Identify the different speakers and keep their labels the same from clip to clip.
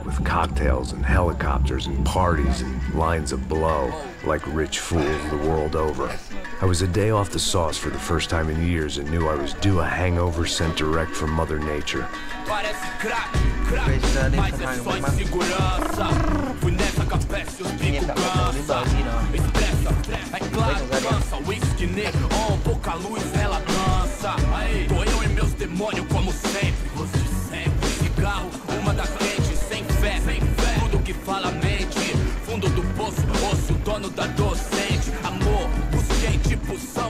Speaker 1: with cocktails and helicopters and parties and lines of blow, like rich fools the world over. I was a day off the sauce for the first time in years and knew I was due a hangover sent direct from Mother Nature.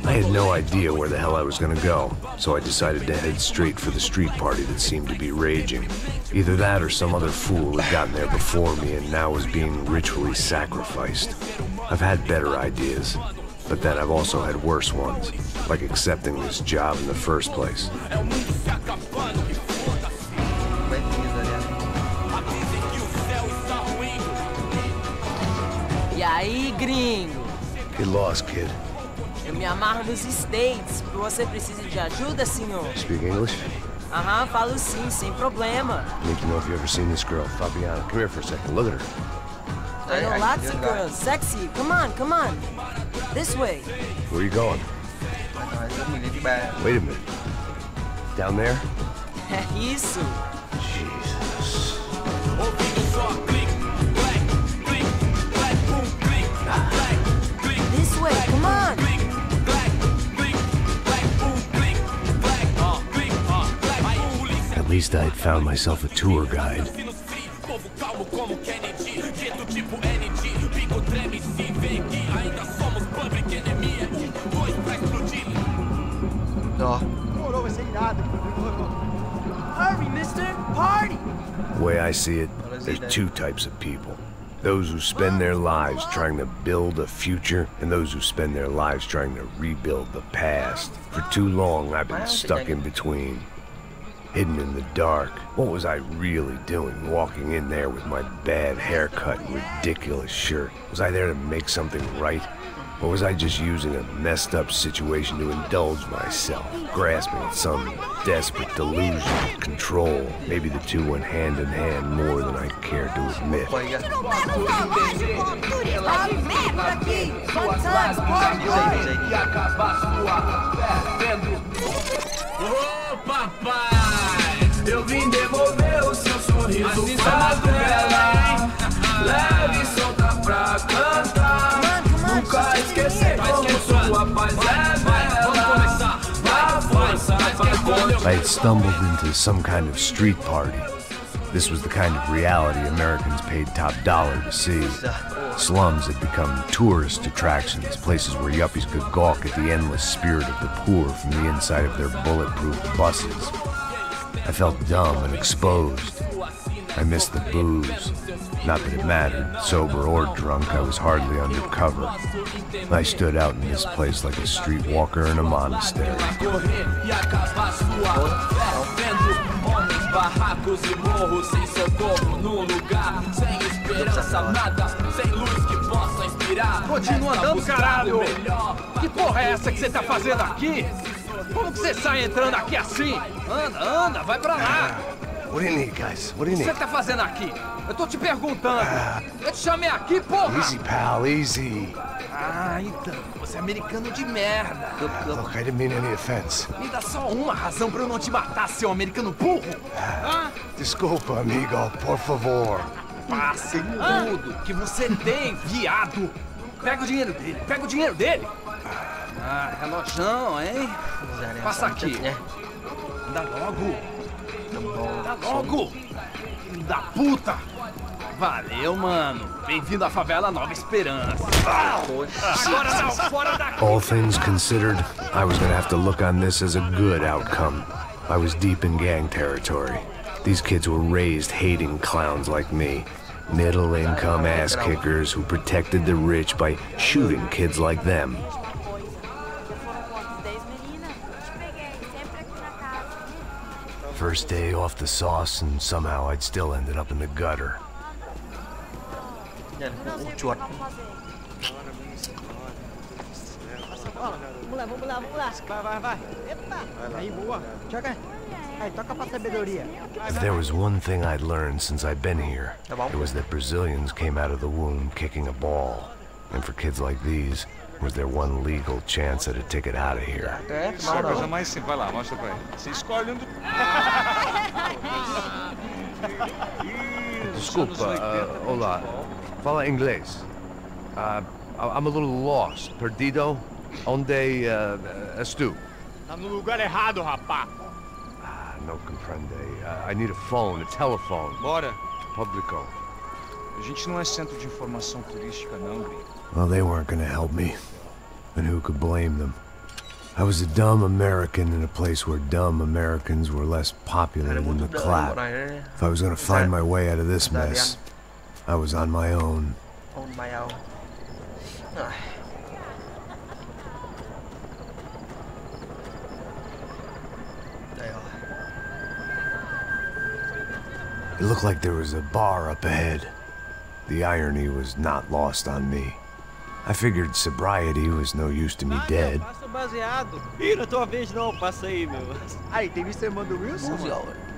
Speaker 1: I had no idea where the hell I was gonna go, so I decided to head straight for the street party that seemed to be raging. Either that or some other fool had gotten there before me and now was being ritually sacrificed. I've had better ideas, but then I've also had worse ones, like accepting this job in the first place.
Speaker 2: E aí, gringo?
Speaker 1: Get lost, kid.
Speaker 2: Eu me amarro nos States. Você precisa de ajuda, senhor?
Speaker 1: Speak English?
Speaker 2: Aham, falo sim, sem problema.
Speaker 1: Need to know if you've ever seen this girl, Fabiana. Come here for a second. Look at her.
Speaker 2: I know lots of girls. Sexy. Come on, come on. This way.
Speaker 1: Where are you going? Wait a minute. Down there?
Speaker 2: É isso.
Speaker 1: Jesus.
Speaker 2: This way, come on.
Speaker 1: At least I had found myself a tour guide.
Speaker 2: Hurry, mister. Party.
Speaker 1: The way I see it, there's two types of people. Those who spend their lives trying to build a future, and those who spend their lives trying to rebuild the past. For too long, I've been stuck in between. Hidden in the dark. What was I really doing walking in there with my bad haircut and ridiculous shirt? Was I there to make something right? Or was I just using a messed up situation to indulge myself, grasping at some desperate delusion of control? Maybe the two went hand in hand more than I care to admit.
Speaker 3: Ô papai, eu vim devolver o seu sorriso pra tela. Leve e solta pra cantar. Nunca esquecer como sua paz é bela. Na força,
Speaker 1: I had stumbled into some kind of street party. This was the kind of reality Americans paid top dollar to see. Slums had become tourist attractions, places where yuppies could gawk at the endless spirit of the poor from the inside of their bulletproof buses. I felt dumb and exposed. I missed the booze. Not that it mattered, sober or drunk, I was hardly undercover. I stood out in this place like a streetwalker in a monastery.
Speaker 4: Continua andando, caralho! Que porra é essa que você tá fazendo aqui? Como que você sai entrando aqui assim? Anda, anda, vai pra lá!
Speaker 1: What do you need, guys? What do you
Speaker 4: O que
Speaker 1: need?
Speaker 4: você tá fazendo aqui? Eu tô te perguntando. Eu te chamei aqui, porra!
Speaker 1: Easy, pal, easy.
Speaker 4: Ah, então, você é americano de merda.
Speaker 1: Look, I didn't mean any offense.
Speaker 4: Me dá só uma razão pra eu não te matar, seu americano burro.
Speaker 1: Desculpa, amigo, por favor.
Speaker 4: Passe tudo que você tem, viado. Pega o dinheiro dele, pega o dinheiro dele. Ah, relojão, hein? Passa aqui. Dá logo. Dá logo. Filho da puta. Valeu, mano. Bem-vindo à favela Nova Esperança. Agora não, fora daqui.
Speaker 1: All things considered, I was gonna have to look on this as a good outcome. I was deep in gang territory. These kids were raised hating clowns like me. Middle-income ass-kickers who protected the rich by shooting kids like them. First day off the sauce, and somehow I'd still ended up in the gutter.
Speaker 5: Chuột.
Speaker 6: Vamos lá, vamos lá, vamos lá. Vai, vai, vai. Eita. Aí, boa. Joga.
Speaker 1: If there was one thing I'd learned since I'd been here, it was that Brazilians came out of the womb kicking a ball. And for kids like these, was their one legal chance at a ticket out of here.
Speaker 5: Isso é a coisa mais simples. Vai lá, mostra pra ele. Você escolhe um do...
Speaker 1: Desculpa, olá. Fala inglês. I'm a little lost. Perdido? Onde estou?
Speaker 6: Tá no lugar errado, rapá.
Speaker 1: No comprende. I need a phone, a telephone.
Speaker 5: Bora.
Speaker 1: Publico.
Speaker 5: A gente não é centro de informação turística, não, Gui.
Speaker 1: Well, they weren't gonna help me. And who could blame them? I was a dumb American in a place where dumb Americans were less popular than the clap. If I was gonna find my way out of this mess, I was on my own.
Speaker 7: On my own.
Speaker 1: It looked like there was a bar up ahead. The irony was not lost on me. I figured sobriety was no use to me dead.
Speaker 6: Passa o baseado. Ih, não é tua vez não, passa aí, meu. Aí, tem visto a irmã do Wilson?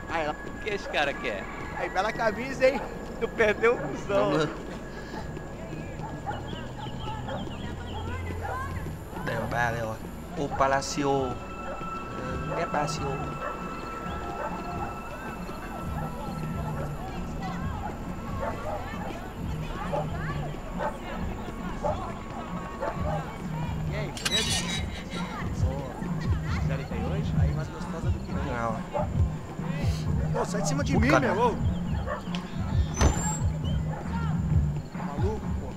Speaker 6: Aí, o que esse cara quer? Aí, bela camisa, hein? Tu perdeu o busão.
Speaker 7: Đều ba đây rồi. Ô Palacio. Mép Palacio.
Speaker 6: Aí, mais gostosa do que
Speaker 7: Não.
Speaker 6: Pô, sai de cima de mim, meu. Ô. Maluco, pô.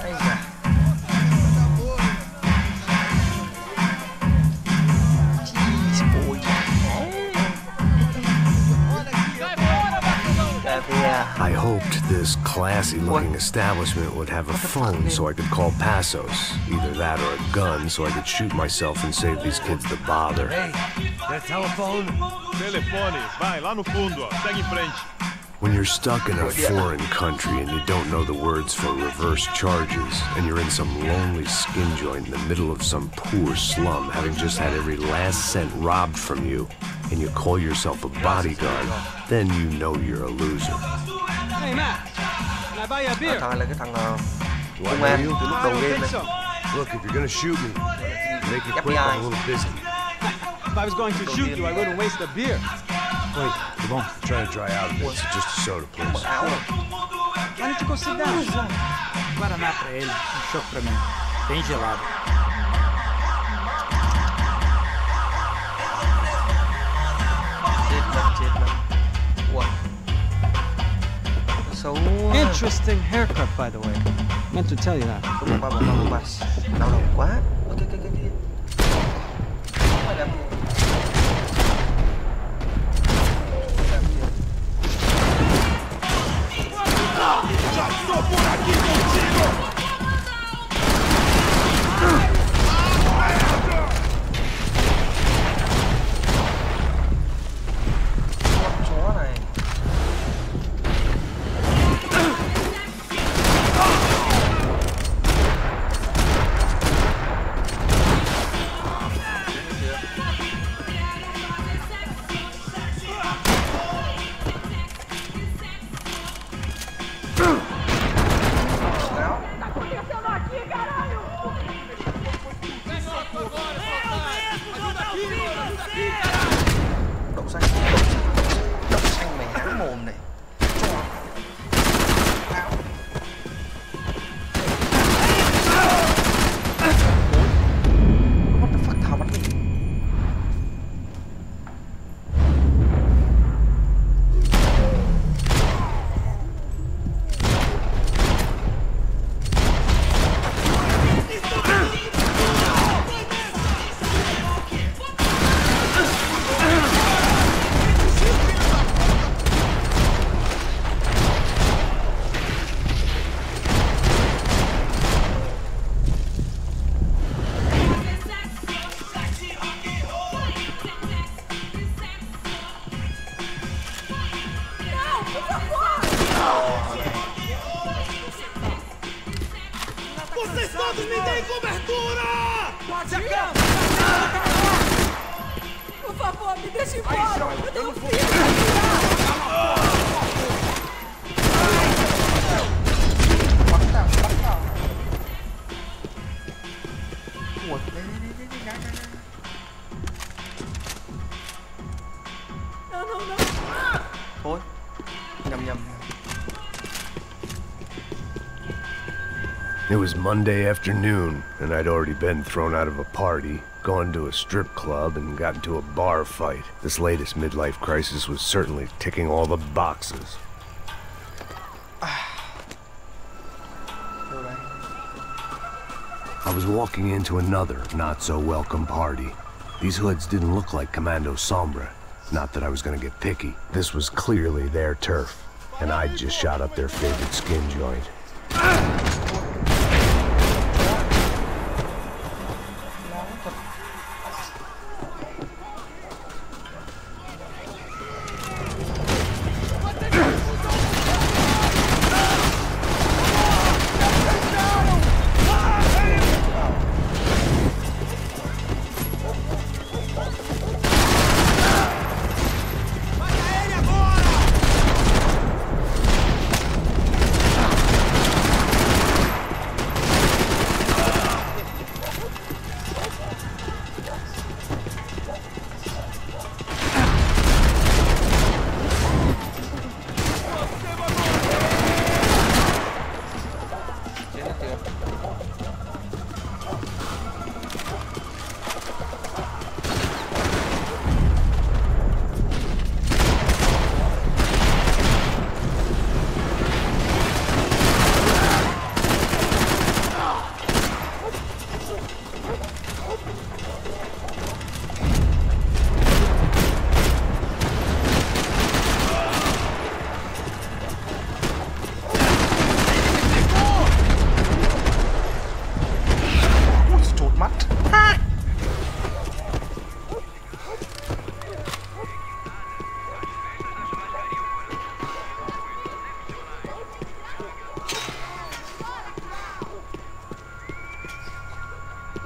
Speaker 7: Aí já.
Speaker 1: I hoped this classy-looking establishment would have a phone so I could call Passos. Either that or a gun so I could shoot myself and save these kids the bother.
Speaker 8: Hey, that telephone?
Speaker 6: Telefone, vai lá no fundo, ó. Segue em frente.
Speaker 1: When you're stuck in a foreign country and you don't know the words for reverse charges, and you're in some lonely skin joint in the middle of some poor slum, having just had every last cent robbed from you, and you call yourself a bodyguard, then you know you're a loser.
Speaker 6: Hey, Matt. Can I buy you a beer?
Speaker 7: Thằng này là cái thằng công an từ lúc đầu game này.
Speaker 1: Look, if you're gonna shoot me, make it quick, I'm a little busy.
Speaker 6: If I was going to shoot you, I wouldn't waste a beer.
Speaker 1: Wait, come on. I'm trying to dry out a bit, so just a soda, please.
Speaker 7: Áo này.
Speaker 6: Why don't you go sit down? Guaraná pra ele, chopp pra mim. Bem gelado.
Speaker 7: Chết lắm. Ủa. Xấu.
Speaker 6: Interesting haircut, by the way. Meant to tell you that.
Speaker 7: Bông ba. Đau đầu quá. Cái kia. Phải làm gì?
Speaker 3: Já estou por aqui contigo!
Speaker 7: Con chó này.
Speaker 3: Todos me deem cobertura!
Speaker 2: Pode ir! Por favor, me deixe embora! Eu tenho filho! Não.
Speaker 7: Thôi. Nhầm.
Speaker 1: It was Monday afternoon, and I'd already been thrown out of a party, gone to a strip club, and got into a bar fight. This latest midlife crisis was certainly ticking all the boxes. I was walking into another not-so-welcome party. These hoods didn't look like Commando Sombra. Not that I was gonna get picky. This was clearly their turf, and I'd just shot up their favorite skin joint.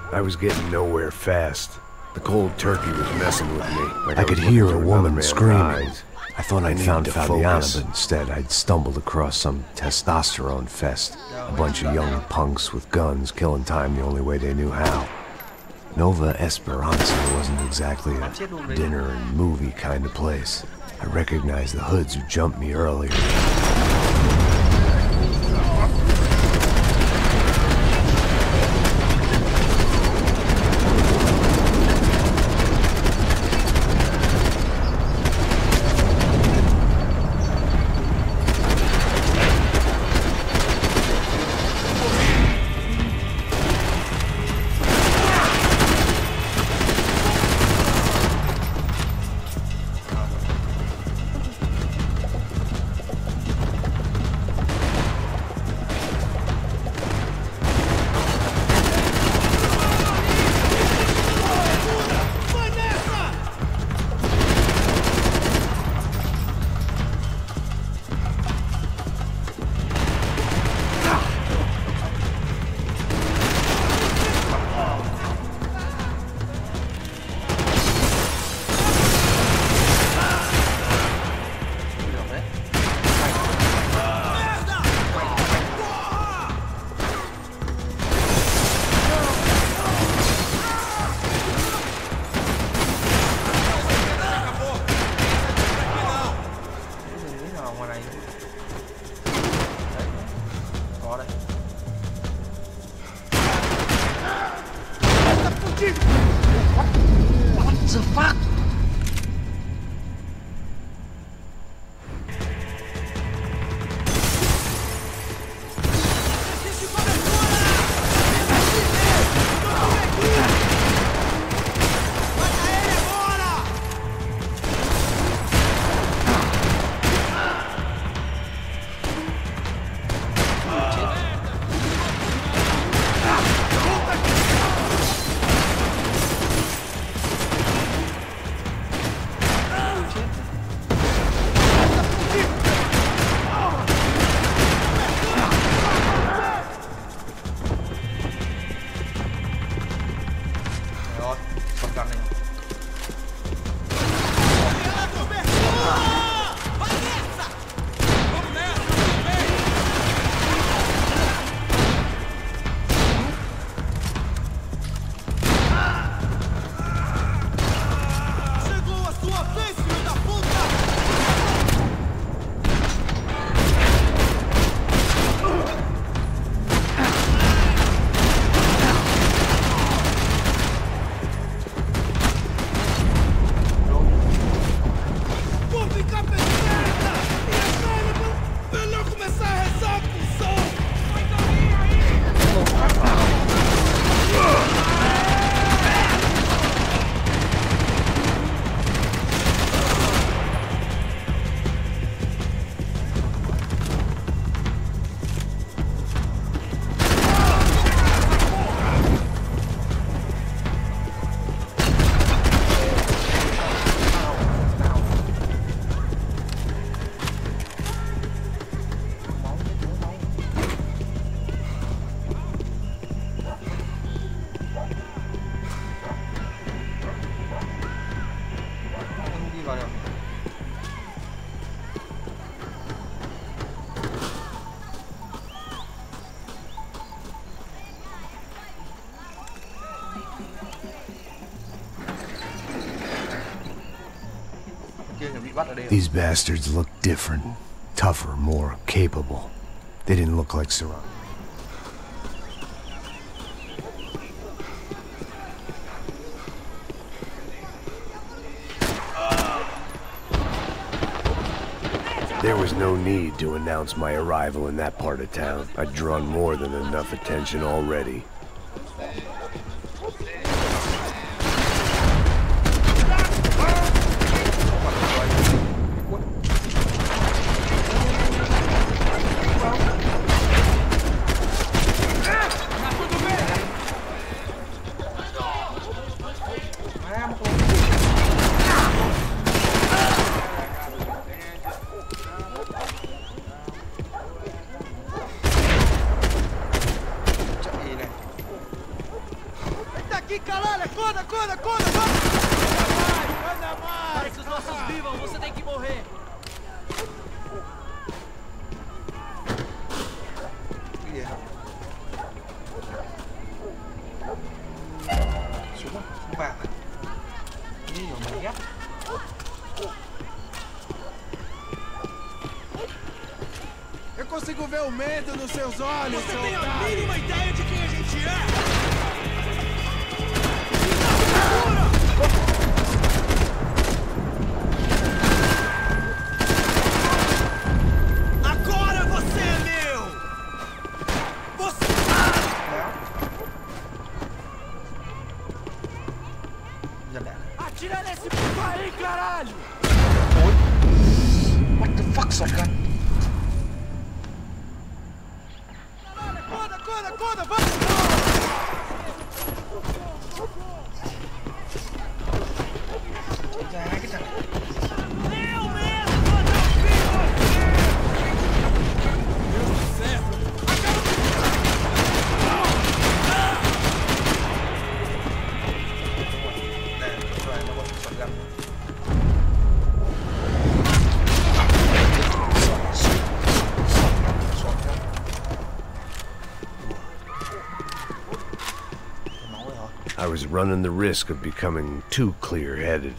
Speaker 1: I was getting nowhere fast. The cold turkey was messing with me. Like I could hear a woman screaming. I thought I'd found Fabiana, but instead I'd stumbled across some testosterone fest. A bunch of young punks with guns killing time the only way they knew how. Nova Esperanza wasn't exactly a dinner and movie kind of place. I recognized the hoods who jumped me earlier.
Speaker 7: Rồi rồi.
Speaker 1: These bastards look different, tougher, more capable. They didn't look like Sarah. There was no need to announce my arrival in that part of town. I'd drawn more than enough attention already.
Speaker 3: Para que os nossos vivam, você tem que morrer.
Speaker 7: Xuống vào. Như nhiều mày ghét.
Speaker 3: Eu consigo ver o medo nos seus olhos. Você tem a mínima ideia de quem a gente é? Agora você é meu! Você... Atira nesse puto aí, caralho!
Speaker 7: What the fuck, shotgun?
Speaker 3: Acorda, vamos!
Speaker 7: Ra cái thằng.
Speaker 3: Eu mesmo vou dar um fim em você! Deus do céu!
Speaker 7: Nè, rồi nó bật shotgun.
Speaker 1: I was running the risk of becoming too clear-headed.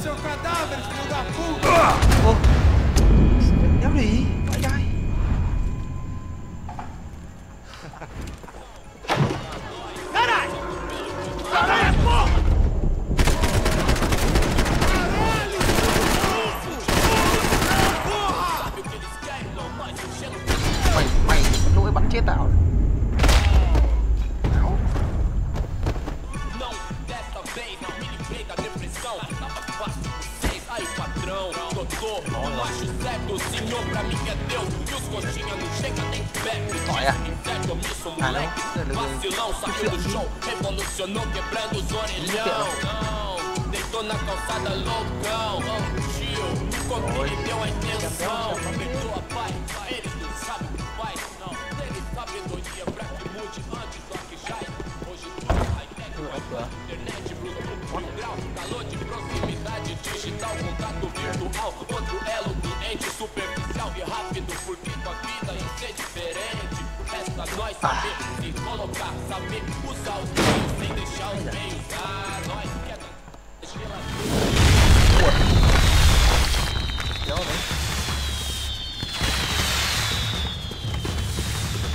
Speaker 6: seu cadáver, filho da puta!
Speaker 7: Ô, đéo để ý, ai ai.
Speaker 6: Caralho! Caralho, porra!
Speaker 7: Mày lúc ấy bắn chết tao. Hỏi à? À đâu?
Speaker 3: Revolucionou quebrando os orelhão. Deitou na calçada loucão. Tio, como ele deu a intenção. Perdoa, pai, ele não sabe o que faz. Não, ele sabedoria pra que mude antes do que já. Hoje tudo high-tech, internet, Bluetooth, grau, calor de proximidade digital, contato virtual, outro elo, cliente superficial e rápido, porque tua vida ia ser diferente. Resta nós saber se colocar, saber usar os meios sem deixar os meios. Ah, nós quer
Speaker 7: Kéo đấy.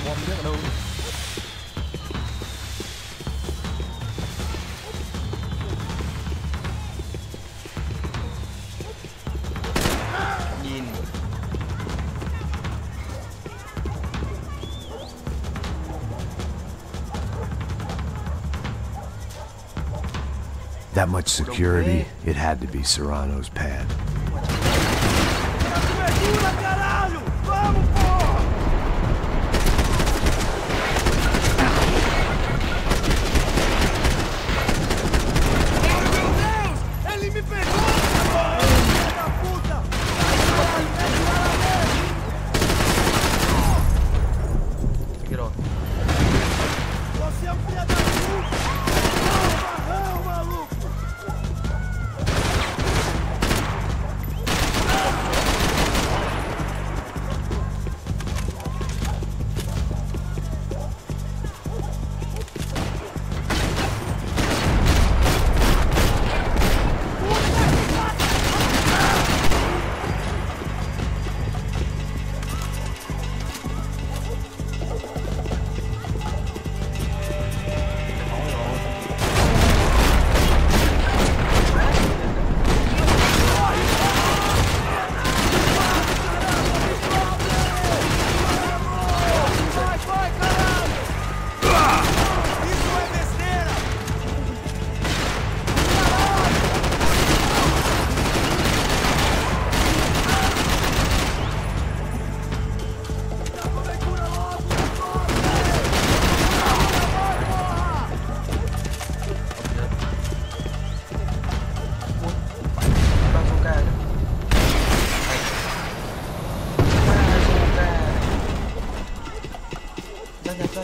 Speaker 7: Bom biết ở đâu. Nhìn.
Speaker 1: That much security, it had to be Serrano's pad.
Speaker 6: Caralho! Vamos, porra! Meu Deus! Ele me pegou! Filha da puta!
Speaker 7: Tirou.
Speaker 6: Você é um filho da puta! Não, maluco!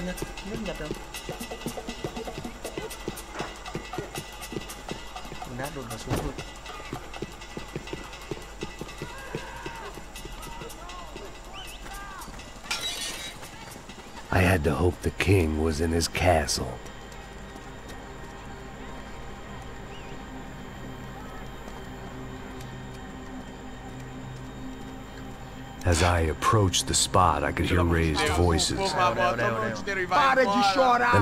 Speaker 7: Nhặt nước nhặt đâu. Nát đột vào xuống thôi.
Speaker 1: I had to hope the king was in his castle. As I approached the spot, I could hear raised voices. Then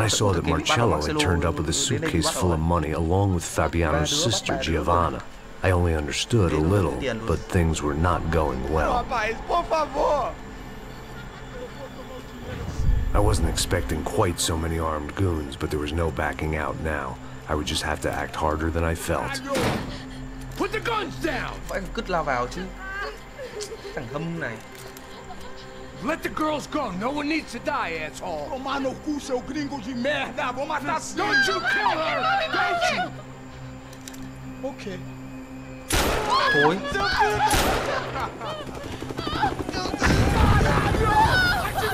Speaker 1: I saw that Marcello had turned up with a suitcase full of money along with Fabiano's sister, Giovanna. I only understood a little, but things were not going well. I wasn't expecting quite so many armed goons, but there was no backing out now. I would just have to act harder than I felt.
Speaker 3: Put the guns down!
Speaker 7: Phải cứt lao vào chứ. Thằng hâm này.
Speaker 3: Let the girls go. No one needs to die, asshole.
Speaker 6: Tomar no cu, seu gringo de merda. Vou matar sim.
Speaker 3: Don't you kill her! Don't you?
Speaker 6: Ok.
Speaker 7: Thôi.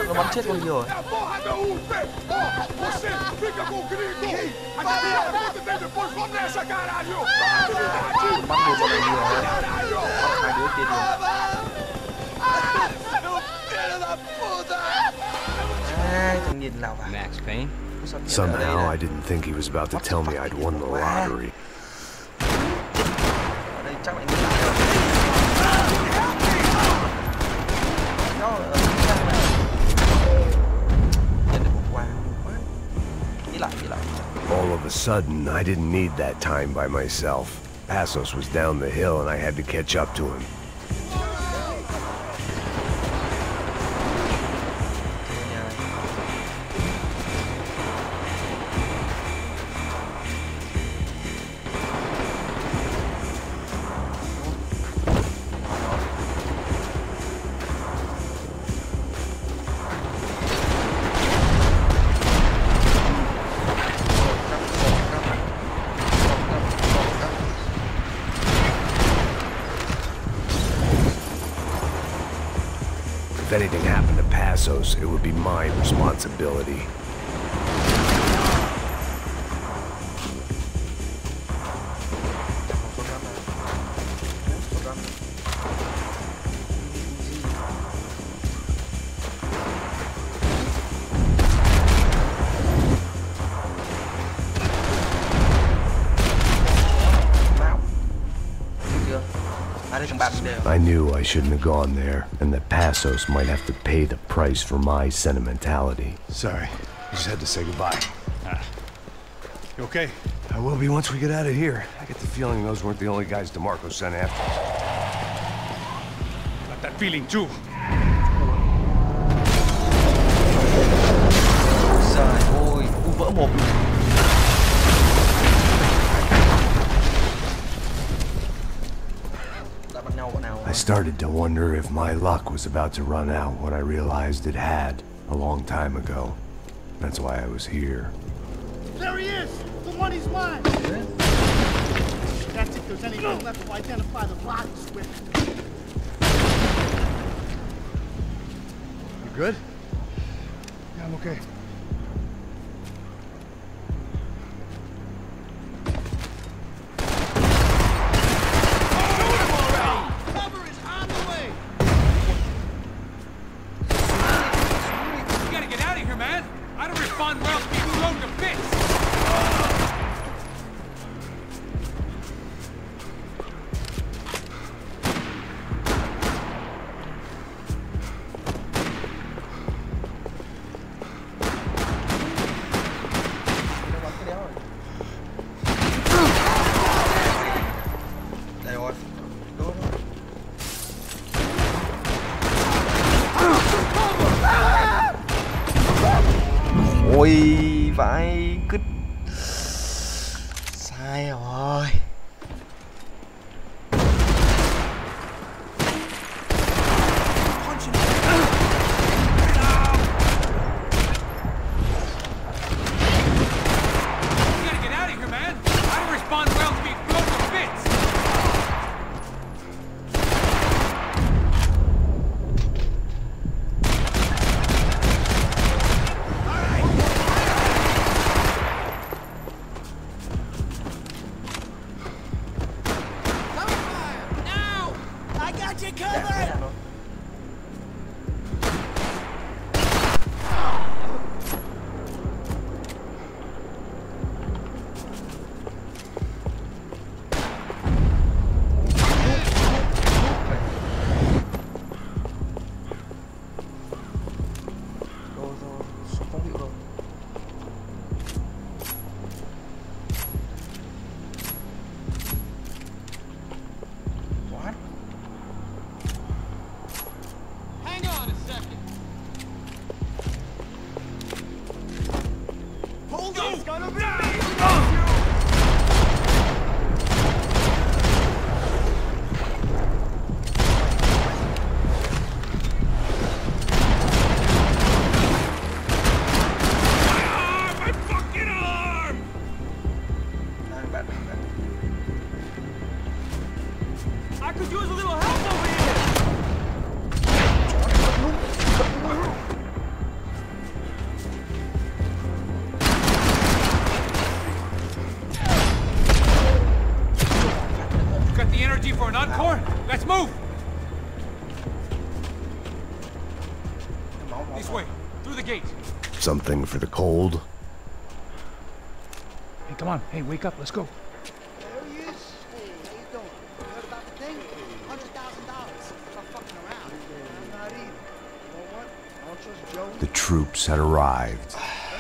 Speaker 7: Nó bắn chết con kia rồi.
Speaker 6: Porra da UP! Você fica com o gringo! Aqui é conta dele, depois vamos nessa, caralho!
Speaker 7: Bắt một con này nhiều rồi. Bắt hai đứa kia nhiều. Ai, thằng nhìn lão vào.
Speaker 4: Max Payne.
Speaker 1: Somehow, I didn't think he was about to tell me I'd won the lottery.
Speaker 7: Ở đây chắc lại nghĩ lại rồi. Nó ở trong này. Nhìn được một qua quá. Nghĩ lại.
Speaker 1: All of a sudden, I didn't need that time by myself. Passos was down the hill and I had to catch up to him. If anything happened to Passos, it would be my responsibility. I knew I shouldn't have gone there, and that Passos might have to pay the price for my sentimentality.
Speaker 8: Sorry, I just had to say goodbye. You okay?
Speaker 1: I will be once we get out of here. I get the feeling those weren't the only guys DeMarco sent after us.
Speaker 8: Got that feeling too.
Speaker 7: Trời ơi, vỡ mồm.
Speaker 1: I started to wonder if my luck was about to run out when I realized it had a long time ago. That's why I was here.
Speaker 9: There he is! The one he's mine! That's if there's anything left to identify the bodies with.
Speaker 8: You good? Yeah, I'm okay.
Speaker 7: Ôi vãi cứt. Sai rồi.
Speaker 8: For an encore? Let's move! This way, through the gate.
Speaker 1: Something for the cold?
Speaker 8: Hey, come on. Hey, wake up. Let's go.
Speaker 9: There he is. Hey, how you doing? You heard about
Speaker 1: The troops had arrived.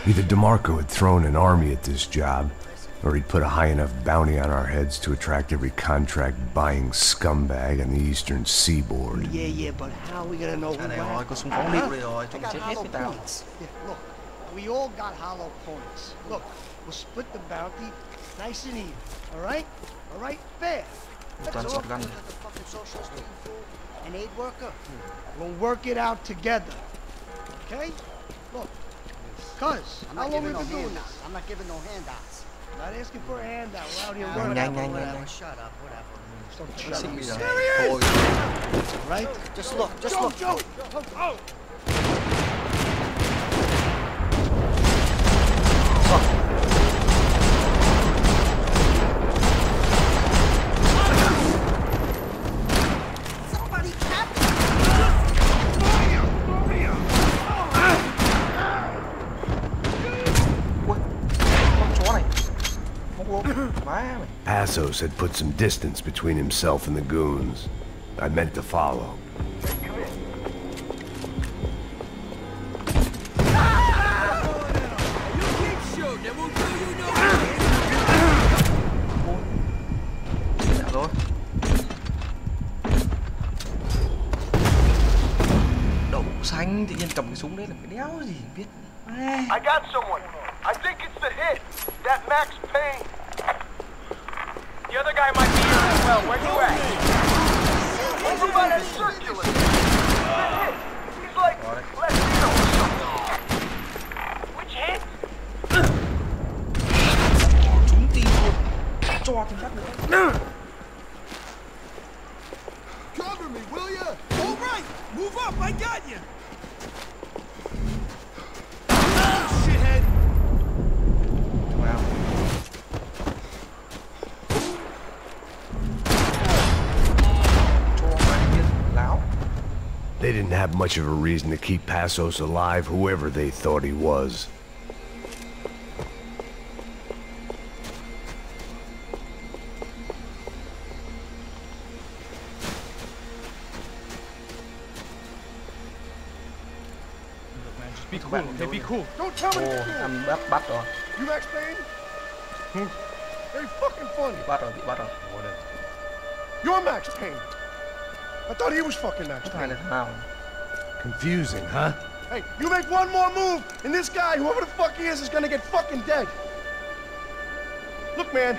Speaker 1: Either DeMarco had thrown an army at this job, or he'd put a high enough bounty on our heads to attract every contract-buying scumbag on the eastern seaboard.
Speaker 6: Yeah, but how are we gonna know who
Speaker 7: Này rồi, có súng phóng điện rồi, chúng chết hết với tao.
Speaker 9: Look, we all got hollow points. Look, we'll split the bounty nice and even. All right? All right? Fair.
Speaker 7: Toàn shotgun.
Speaker 9: An aid worker. We'll work it out together. Okay? Look. Cuz, how long we been doing this? I'm not giving no handouts. Not asking for a handout. We're out here working.
Speaker 7: Nhanh.
Speaker 9: Shut up, whatever.
Speaker 7: Xinh bây giờ.
Speaker 9: Serious? Right? Just look. Joe. Oh.
Speaker 1: Passos had put some distance between himself and the goons. I meant to follow.
Speaker 7: Đậu xanh tự nhiên cầm cái súng đấy là cái đéo gì biết.
Speaker 10: I got someone. I think it's the hit. That Max Payne. The other guy might be here as well. Where you at? Over by that circular. He's like Latino or something. Which hit?
Speaker 7: Trúng tim luôn. Cho thêm phát nữa.
Speaker 10: Cover me, will ya? All right, move up. I got you. Shithead.
Speaker 7: Wow.
Speaker 1: They didn't have much of a reason to keep Passos alive, whoever they thought he was.
Speaker 5: Be cool. Hey, be cool.
Speaker 9: Don't tell me.
Speaker 7: Ăn bắt rồi.
Speaker 9: You Max Payne? Very fucking funny.
Speaker 7: Bị bắt rồi.
Speaker 9: You're Max Payne. I thought he was fucking Max
Speaker 7: Cái này
Speaker 9: Payne.
Speaker 7: là thằng nào?
Speaker 1: Confusing, huh?
Speaker 9: Hey, you make one more move, and this guy, whoever the fuck he is gonna get fucking dead. Look, man.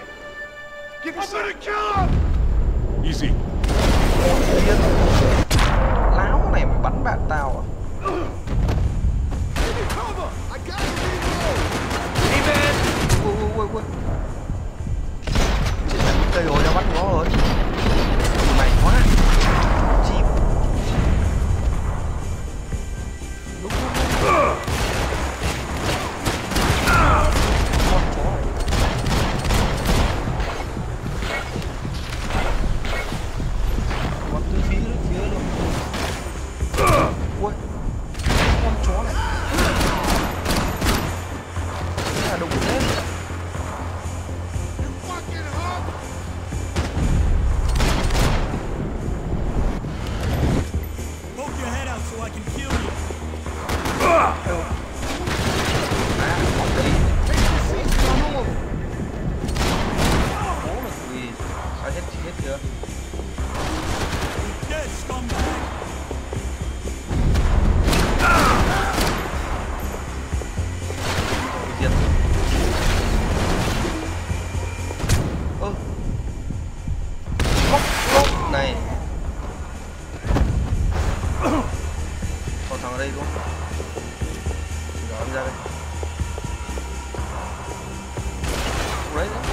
Speaker 9: Give me some. I'm gonna kill him!
Speaker 8: Easy.
Speaker 7: Láo này mày bắn bạn tao à?
Speaker 10: Give me cover. I got you.
Speaker 7: Đi bên. Ui. Chết mày cây rồi ra bắt nó rồi. Mày quá. Chim. Đúng rồi. Con chó này. Còn từ phía luôn. Ui. Con chó này. Thế là đúng thế.
Speaker 10: Poke your head out so I can kill you.
Speaker 7: Bóng đấy. Bố là quỳ. Sao hết chưa?
Speaker 10: Dead scumbag.
Speaker 7: Diệt. Móc này. Còn thằng ở đây đúng không? Đó, đi ra đây. Đấy đấy.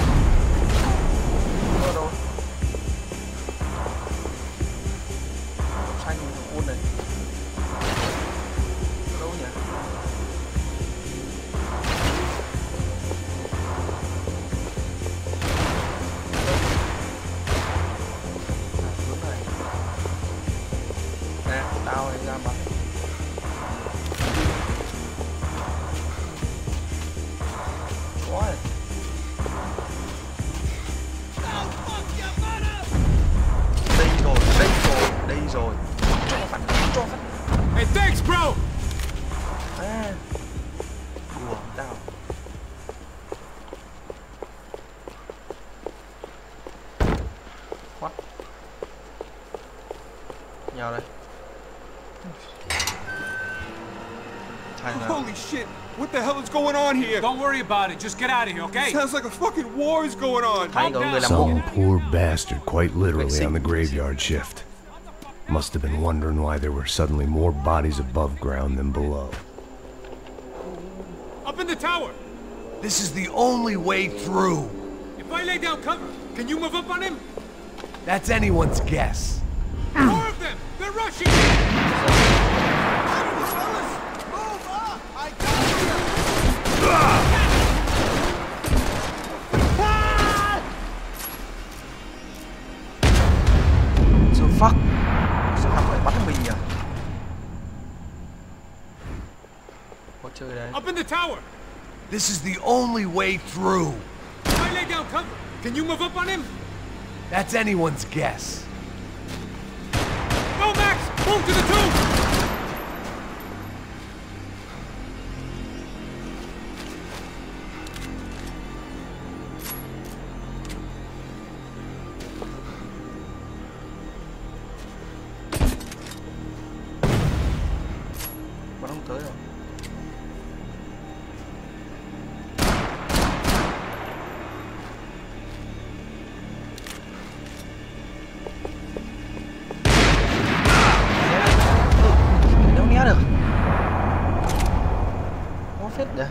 Speaker 7: Nó ở đâu? Xanh con này. Ở đâu nhỉ? Hướng này. Nè, tao này ra mặt. nhau đây.
Speaker 3: Holy shit! What the hell is going on here? Don't worry about it. Just get out of here, okay? Sounds like a fucking war is going on.
Speaker 1: Some poor bastard, quite literally, on the graveyard shift. Must have been wondering why there were suddenly more bodies above ground than below.
Speaker 3: Up in the tower!
Speaker 1: This is the only way through.
Speaker 3: If I lay down cover, can you move up on him?
Speaker 1: That's anyone's guess.
Speaker 3: More of them! They're rushing!
Speaker 7: So fuck. Sao thằng lại bắn mình nhỉ? Có chơi đấy.
Speaker 3: Up in the tower!
Speaker 1: This is the only way through.
Speaker 3: If I lay down cover, can you move up on him?
Speaker 1: That's anyone's guess.
Speaker 3: Go, Max! Move to the tomb!
Speaker 7: Bắn không tới rồi. Đâu né được. Có phết nhỉ.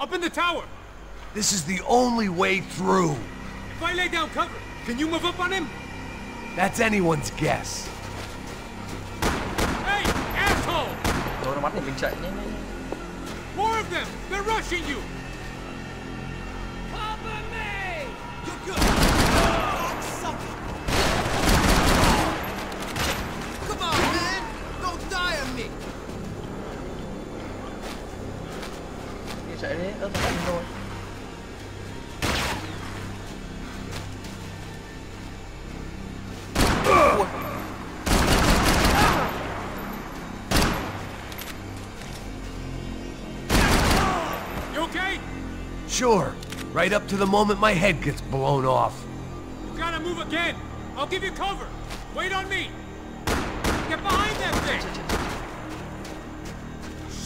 Speaker 3: Up in the tower!
Speaker 1: This is the only way through.
Speaker 3: If I lay down cover, can you move up on him?
Speaker 1: That's anyone's guess.
Speaker 3: Hey, asshole!
Speaker 7: Rồi nó bắn thì mình chạy nhé.
Speaker 3: More of them! They're rushing you! Cover me! You're good! Come on, man! Don't die on me!
Speaker 7: Đi chạy đi, ớt bắn thôi.
Speaker 3: You okay?
Speaker 1: Sure. Right up to the moment my head gets blown off.
Speaker 3: You gotta move again! I'll give you cover! Wait on me! Get behind that thing!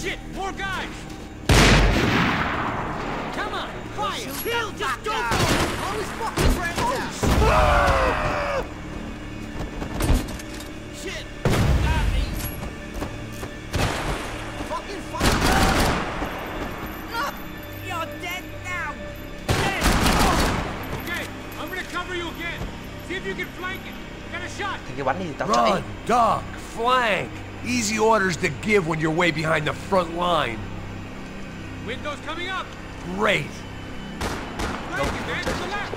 Speaker 3: Shit! More guys! Come on! Fire! Kill! Just go for it! Always fucking friends out! Shit! Got me! Fucking fire! You're dead now! Dead! Okay, I'm gonna cover you again. See if you can flank it. Got a shot.
Speaker 7: Thì cái bắn thì tao chạy.
Speaker 1: Run, duck, flank. Easy orders to give when you're way behind the front line.
Speaker 3: Windows coming up.
Speaker 1: Great.
Speaker 3: Flank it, man, to the left.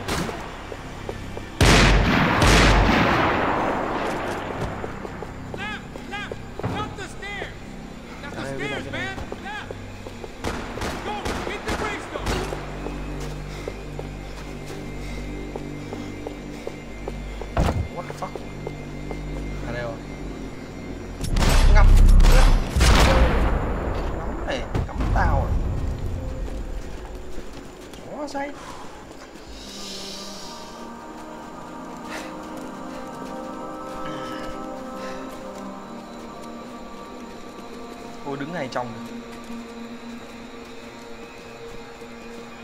Speaker 3: Left. Up the stairs. That's the stairs, man. Left. Go, hit the gravestone.
Speaker 7: What the fuck? À đây rồi. Ngắm. Ngắm này, cắm tao à. Chó say. Cô đứng này trong.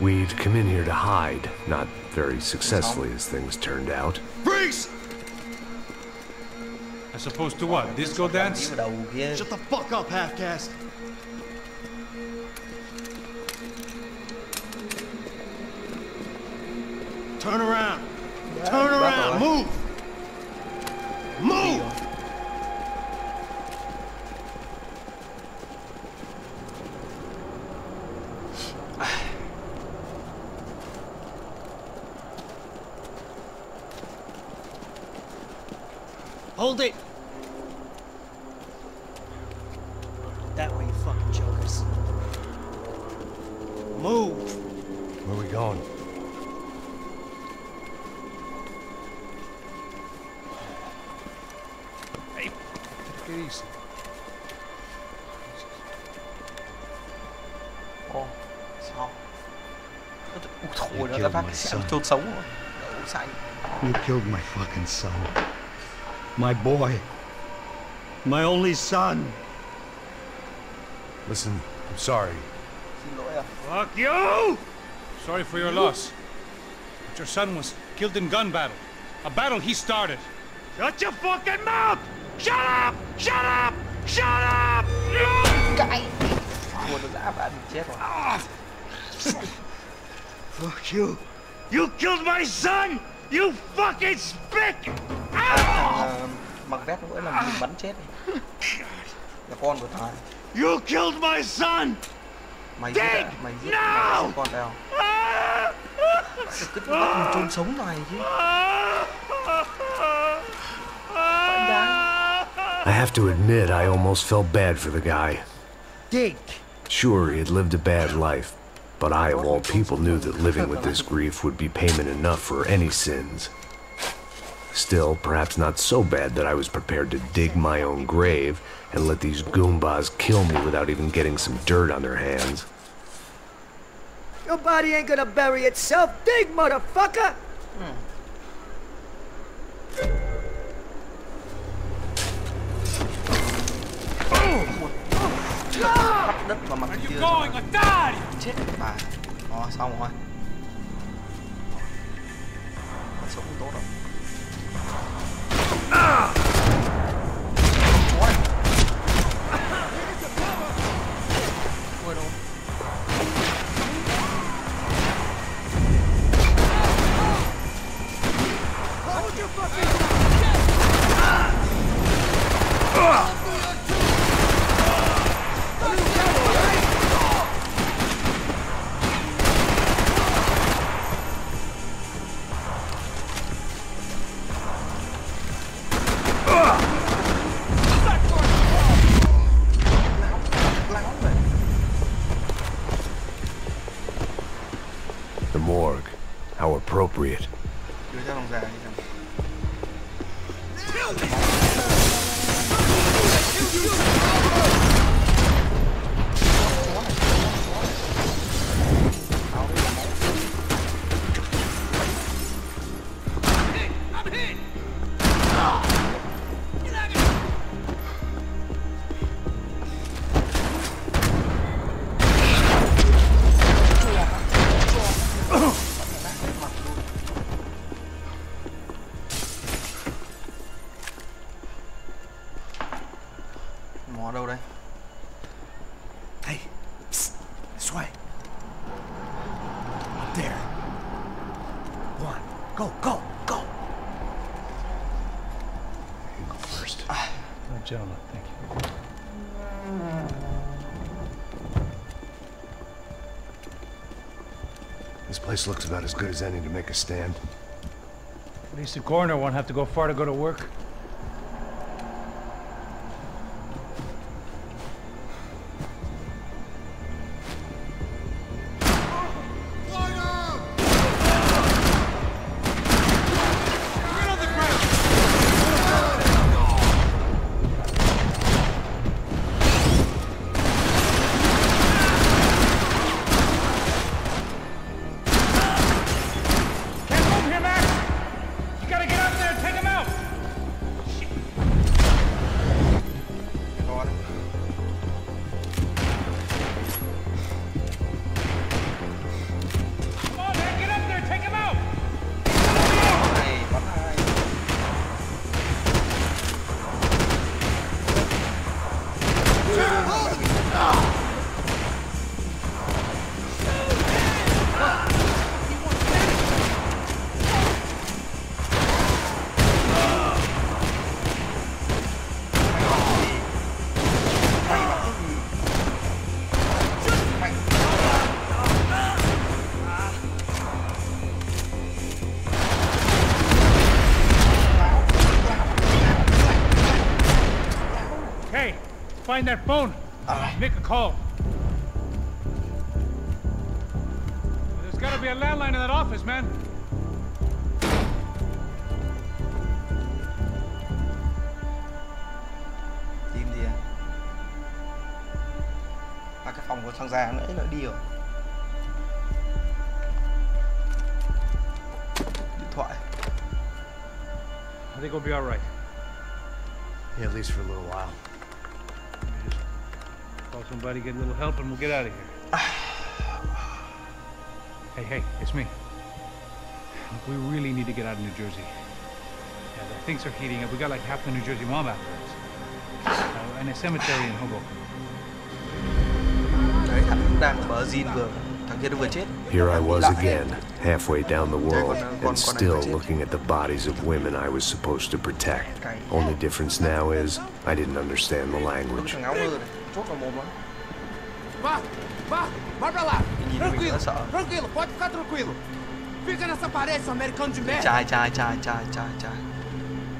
Speaker 1: We'd come in here to hide, not very successfully as things turned out.
Speaker 8: Freeze!
Speaker 3: As opposed to what? Disco dance?
Speaker 7: Vào đầu kia.
Speaker 8: Shut the fuck up, half-caste. Turn around. Turn around. Move. Move.
Speaker 9: Hold it! That way, you fucking jokers. Move!
Speaker 1: Where are we going?
Speaker 8: Hey, take it easy.
Speaker 7: Ồ, sao? Ôi thôi, nó đã phát cái chốt sống rồi. Đậu xanh.
Speaker 8: You killed my fucking son.
Speaker 9: My boy. My only son.
Speaker 8: Listen, I'm sorry.
Speaker 7: Xin lỗi à?
Speaker 9: Fuck you!
Speaker 8: Sorry for your loss. But your son was killed in gun battle. A battle he started.
Speaker 9: Shut your fucking mouth! Shut up! Shut up! Shut up!
Speaker 7: Cãi! Ủa, nó dã bạn mình chết rồi.
Speaker 9: Fuck you! You killed my son! You fucking spick!
Speaker 7: Mặc vest mỗi lần mình bắn chết đi. Là con của thằng.
Speaker 9: You killed my son!
Speaker 7: Mày giết con tao. Cứ bắt mình chôn sống này chứ.
Speaker 1: I have to admit, I almost felt bad for the guy.
Speaker 9: Dig!
Speaker 1: Sure, he had lived a bad life, but I, of all people, knew that living with this grief would be payment enough for any sins. Still, perhaps not so bad that I was prepared to dig my own grave and let these goombas kill me without even getting some dirt on their hands.
Speaker 2: Your body ain't gonna bury itself. Dig, motherfucker!
Speaker 7: Bắt đất vào mặt kia rồi. Chết bà. Đó, xong rồi. Con sống cũng tốt rồi. Ôi đâu.
Speaker 1: The morgue. How appropriate.
Speaker 7: Đưa ra lòng già đi xem. Mò đâu đây?
Speaker 9: Hey, psst, this way. Up there. One, go, go, go.
Speaker 8: You go first. No, gentlemen, thank you.
Speaker 1: This place looks about as good as any to make a stand.
Speaker 8: At least the coroner won't have to go far to go to work. Find that phone. Make a call. There's got to be a landline in that office, man.
Speaker 7: Tìm gì à? À, cái phòng của thằng già nãy nó đi rồi. Điện thoại.
Speaker 8: I think we'll be all right.
Speaker 11: Yeah, at least for a little while.
Speaker 8: Call somebody, get a little help, and we'll get out of here. Hey, it's me. Look, we really need to get out of New Jersey. Yeah, things are heating up. We got like half the New Jersey mob after us. And a cemetery in Hoboken.
Speaker 7: Đấy, thằng đang ở bờ Gin vừa. Thằng kia nó vừa chết.
Speaker 1: Here I was again, halfway down the world, and still looking at the bodies of women I was supposed to protect. Only difference now is, I didn't understand the language.
Speaker 7: Thằng áo mưa này, chốt vào mồm nó.
Speaker 10: Vai pra lá. Tranquilo, tranquilo, pode ficar tranquilo. Fica nessa parede, seu americano de merda.
Speaker 7: Chai.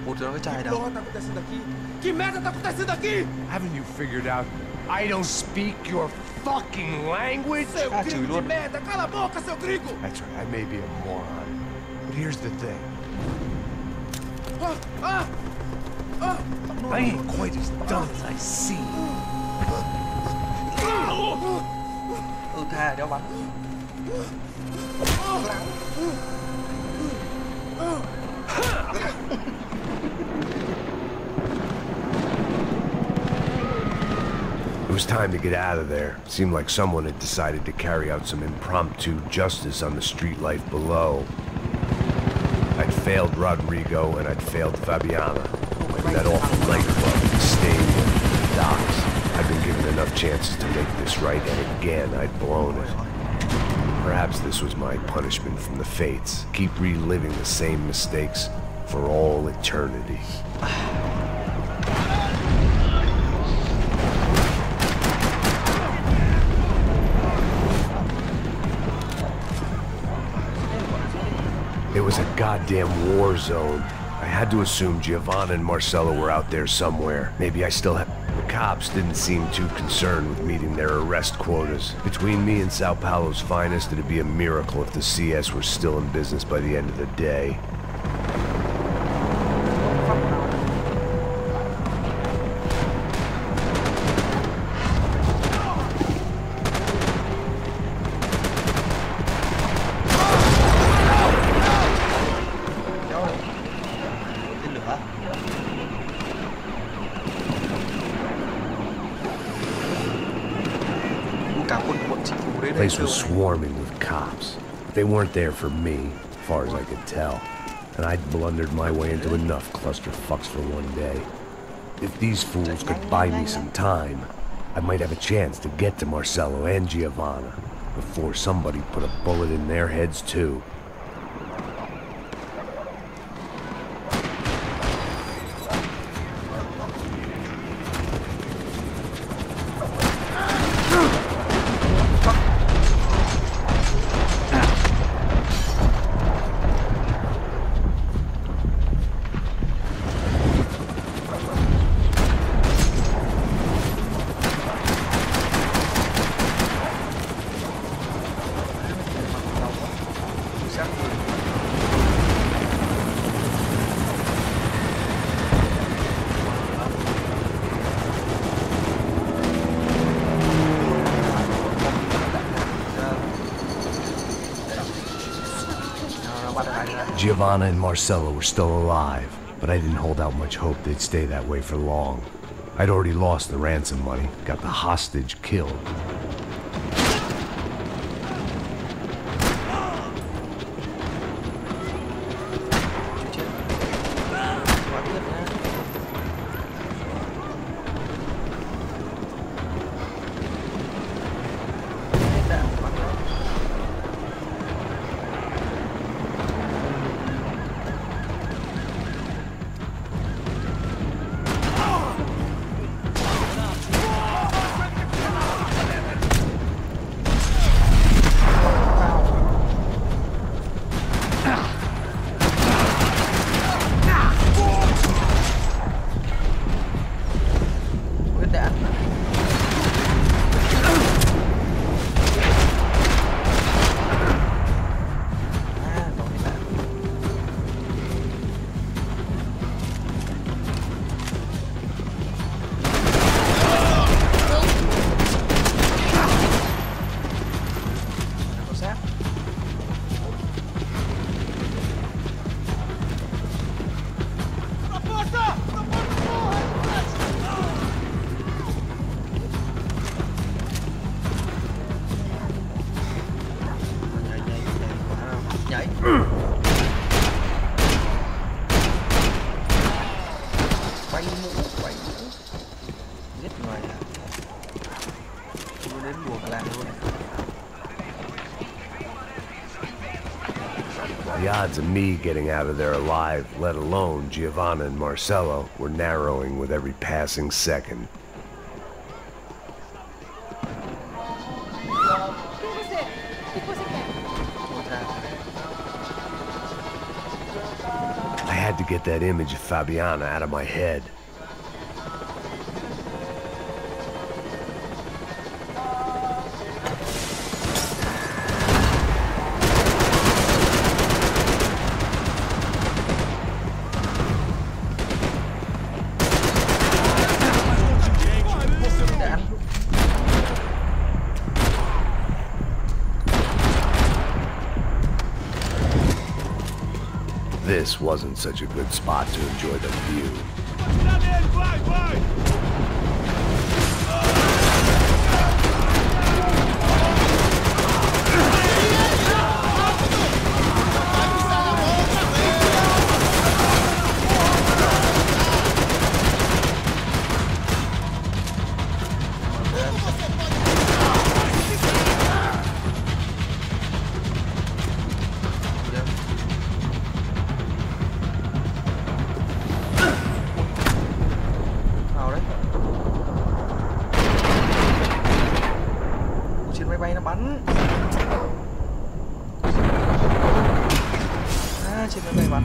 Speaker 7: Một đứa nó cái chai đâu.
Speaker 10: Que porra tá acontecendo aqui? Que merda tá acontecendo aqui?
Speaker 11: Haven't you figured out I don't speak your fucking language?
Speaker 10: Seu gringo de merda, cala a boca, seu gringo!
Speaker 11: That's right, I may be a moron, but here's the thing. I ain't quite as dumb as I seem.
Speaker 7: Tha cho bắn.
Speaker 1: It was time to get out of there. Seemed like someone had decided to carry out some impromptu justice on the street life below. I'd failed Rodrigo and I'd failed Fabiana. And that awful nightclub, the stadium, the docks. I'd been given enough chances to make this right, and again I'd blown it. Perhaps this was my punishment from the fates. Keep reliving the same mistakes for all eternity. It was a goddamn war zone. I had to assume Giovanna and Marcelo were out there somewhere. Maybe I still had... The cops didn't seem too concerned with meeting their arrest quotas. Between me and Sao Paulo's finest, it'd be a miracle if the CS were still in business by the end of the day. The place was swarming with cops, but they weren't there for me, as far as I could tell. And I'd blundered my way into enough clusterfucks for one day. If these fools could buy me some time, I might have a chance to get to Marcelo and Giovanna before somebody put a bullet in their heads too. Giovanna and Marcelo were still alive, but I didn't hold out much hope they'd stay that way for long. I'd already lost the ransom money, got the hostage killed.
Speaker 7: quay mũ. Giết người à? Chưa đến mùa cả làng luôn.
Speaker 1: The odds of me getting out of there alive, let alone Giovanna and Marcello, were narrowing with every passing second. I had to get that image of Fabiana out of my head. This wasn't such a good spot to enjoy the view.
Speaker 7: Bay nó bắn. Trên máy bay bắn.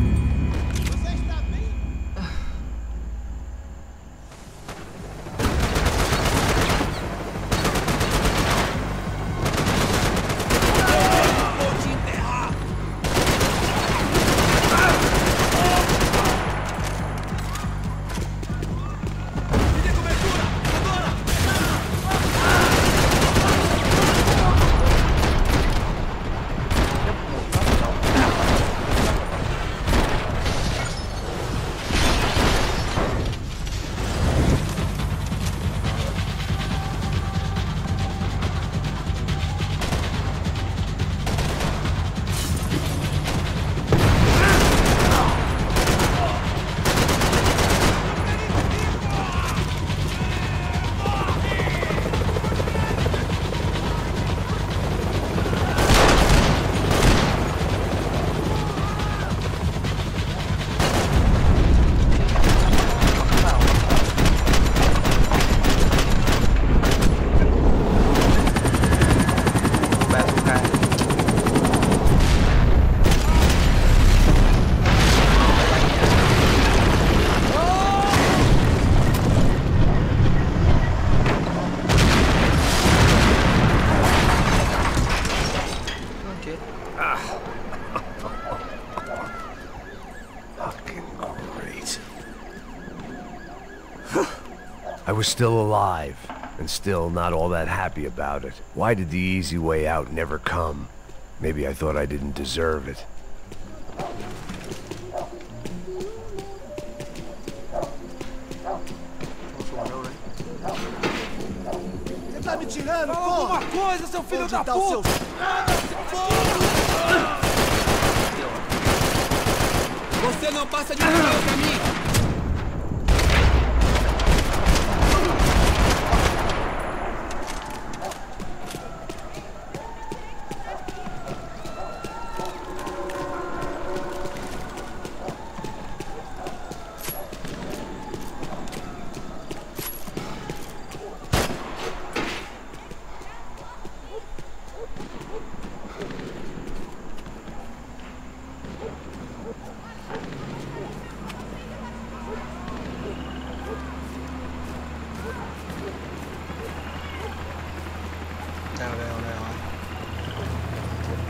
Speaker 1: I was still alive, and still not all that happy about it. Why did the easy way out never come? Maybe I thought I didn't deserve it.
Speaker 9: Você tá me tirando,
Speaker 3: porra? Alguma coisa, seu filho da puta! Você não passa de um pra mim!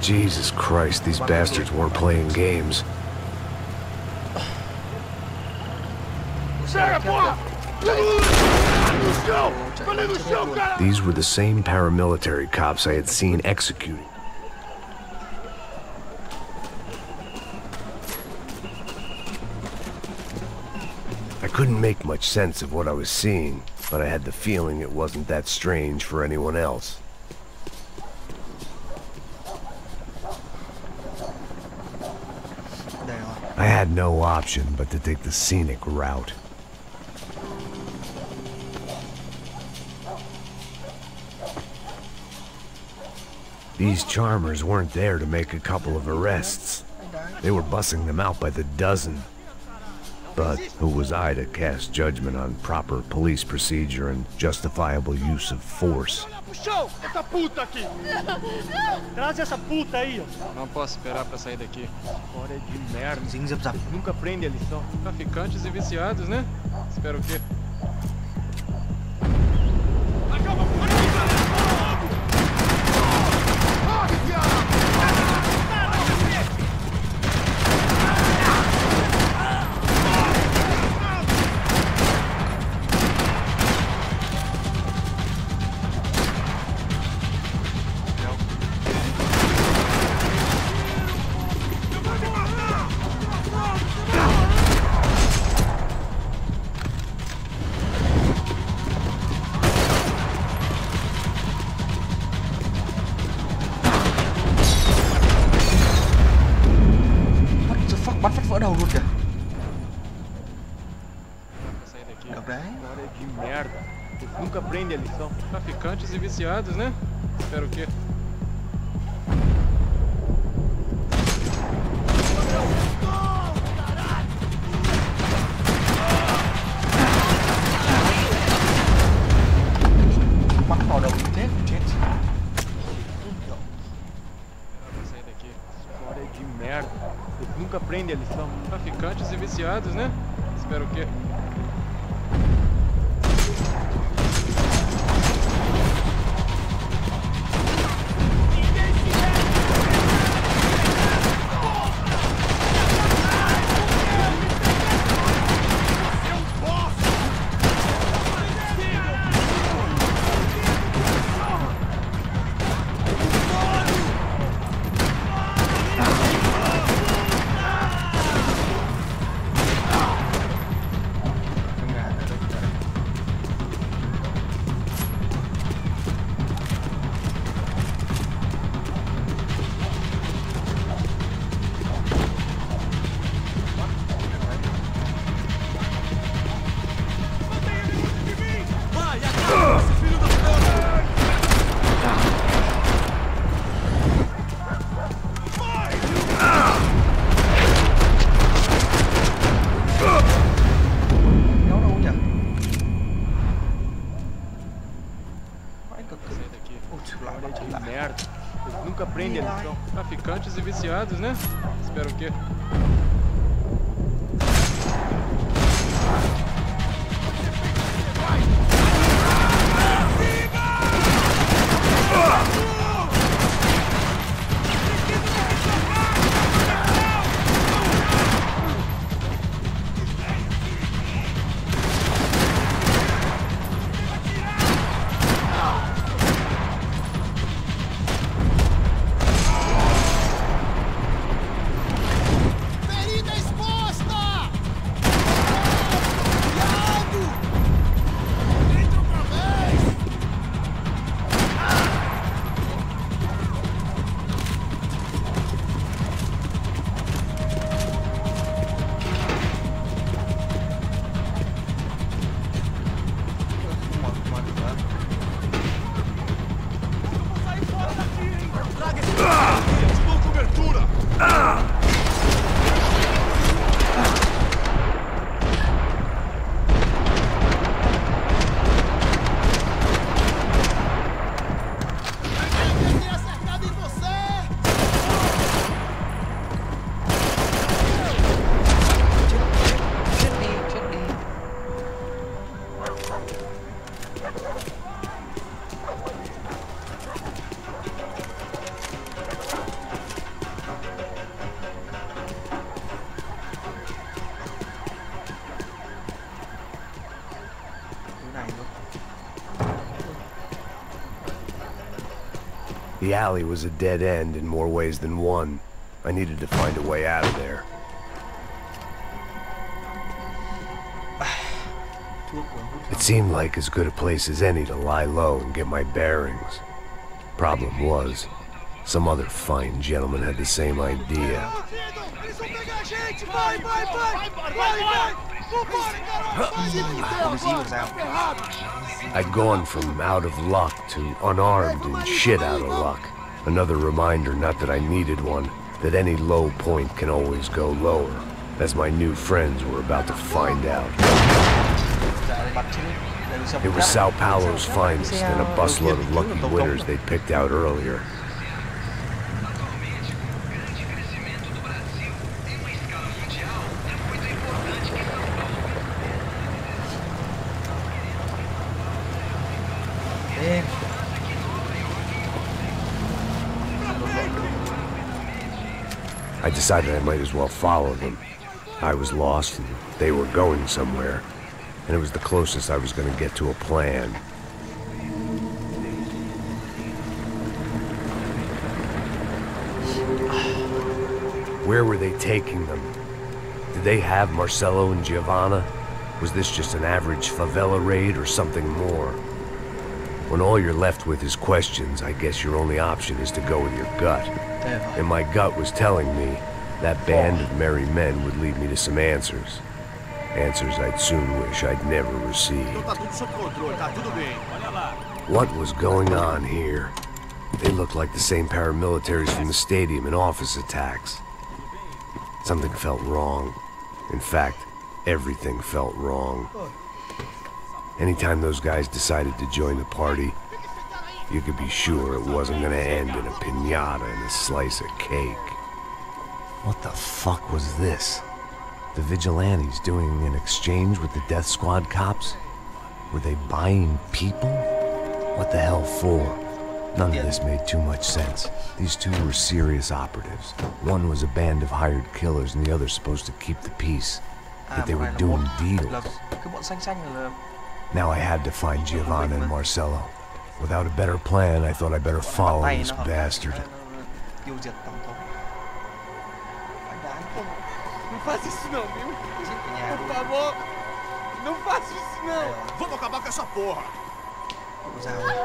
Speaker 1: Jesus Christ, these bastards weren't playing games. These were the same paramilitary cops I had seen executed. I couldn't make much sense of what I was seeing, but I had the feeling it wasn't that strange for anyone else. I had no option but to take the scenic route. These charmers weren't there to make a couple of arrests. They were bussing them out by the dozen. But who was I to cast judgment on proper police procedure and justifiable use of force?
Speaker 9: Puxão! Essa puta aqui! Traz essa puta aí, ó!
Speaker 12: Não posso esperar pra sair daqui.
Speaker 6: História de merda. Nunca aprende a lição.
Speaker 12: Traficantes e viciados, né? Espera o quê?
Speaker 7: Vỡ đầu luôn kìa.
Speaker 12: História de merda. Nunca aprende a lição. Traficantes e viciados, né? Espera o quê?
Speaker 7: Bắn vào đầu chết.
Speaker 12: Sair daqui. História de merda. Nunca aprende a lição. Traficantes e viciados, né? Espera o quê? Nunca aprende a lição. Traficantes e viciados, né? Espera o quê?
Speaker 1: The alley was a dead end in more ways than one. I needed to find a way out of there. It seemed like as good a place as any to lie low and get my bearings. Problem was, some other fine gentleman had the same idea. I'd gone from out of luck to unarmed and shit out of luck. Another reminder, not that I needed one, that any low point can always go lower, as my new friends were about to find out. It was Sao Paulo's finest and a busload of lucky winners they picked out earlier. I decided I might as well follow them. I was lost and they were going somewhere, and it was the closest I was going to get to a plan. Where were they taking them? Did they have Marcelo and Giovanna? Was this just an average favela raid or something more? When all you're left with is questions, I guess your only option is to go with your gut. And my gut was telling me that band of merry men would lead me to some answers. Answers I'd soon wish I'd never received. What was going on here? They looked like the same paramilitaries from the stadium in office attacks. Something felt wrong. In fact, everything felt wrong. Anytime those guys decided to join the party, you could be sure it wasn't gonna end in a piñata and a slice of cake. What the fuck was this? The vigilantes doing an exchange with the death squad cops? Were they buying people? What the hell for? None of this made too much sense. These two were serious operatives. One was a band of hired killers and the other supposed to keep the peace. But they were doing deals. Now I had to find Giovanna and Marcelo. Without a better plan, I thought I better follow this bastard.
Speaker 6: Não faça isso não, viu? Por favor, não faça isso não.
Speaker 10: Vamos acabar com essa porra.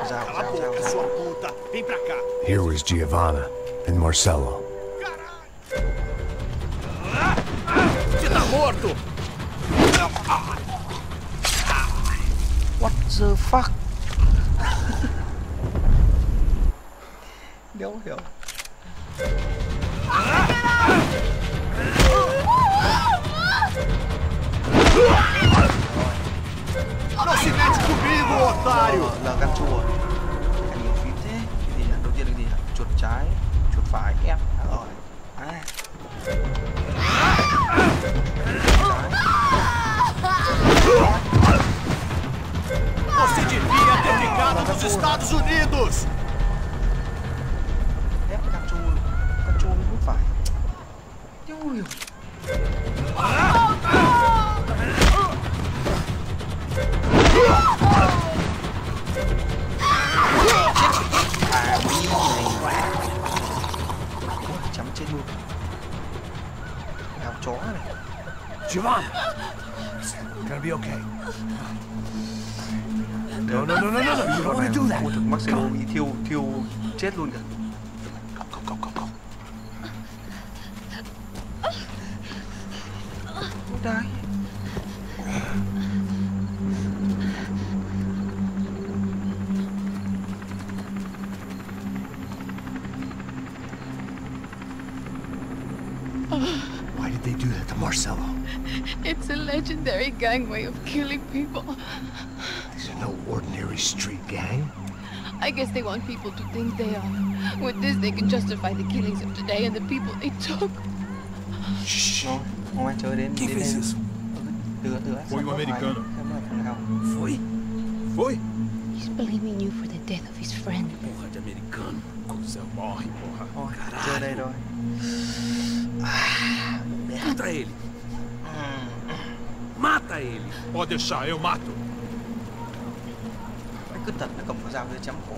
Speaker 10: Cala a boca, sua puta. Vem pra cá.
Speaker 1: Here was Giovanna and Marcelo.
Speaker 10: Você tá morto.
Speaker 7: What the fuck? Đéo hiểu.
Speaker 10: Não se mete comigo, otário!
Speaker 7: Là gan chua. Ăn nhiều phím thế. Cái gì nhỉ? Đầu tiên là cái gì nhỉ? Chuột trái, chuột phải, ép. Rồi. À.
Speaker 10: Você devia ter ficado nos Estados Unidos!
Speaker 7: Ép gan chua nó phải. Đéo hiểu. Chấm chết luôn. Gào chó này.
Speaker 1: Giovanna! It's gonna be okay. No, you don't want to do that.
Speaker 7: Marcelo bị thiêu chết luôn kìa. Go. Die.
Speaker 1: Why did they do that to Marcelo?
Speaker 13: It's a legendary gang way of killing people.
Speaker 1: These are no ordinary street gang.
Speaker 13: I guess they want people to think they are. With this, they can justify the killings of today and the people they took.
Speaker 7: Shh. Không ai chơi đến.
Speaker 10: Quem fez isso? Foi americano. Foi?
Speaker 13: He's blaming you for the death of his friend.
Speaker 10: Porra de americano. Cusão morre, porra.
Speaker 7: Chơi đây rồi.
Speaker 10: Contra ele. Mata ele. Pode deixar, eu mato.
Speaker 7: Cứ tận nó cầm con dao đưa chém cổ.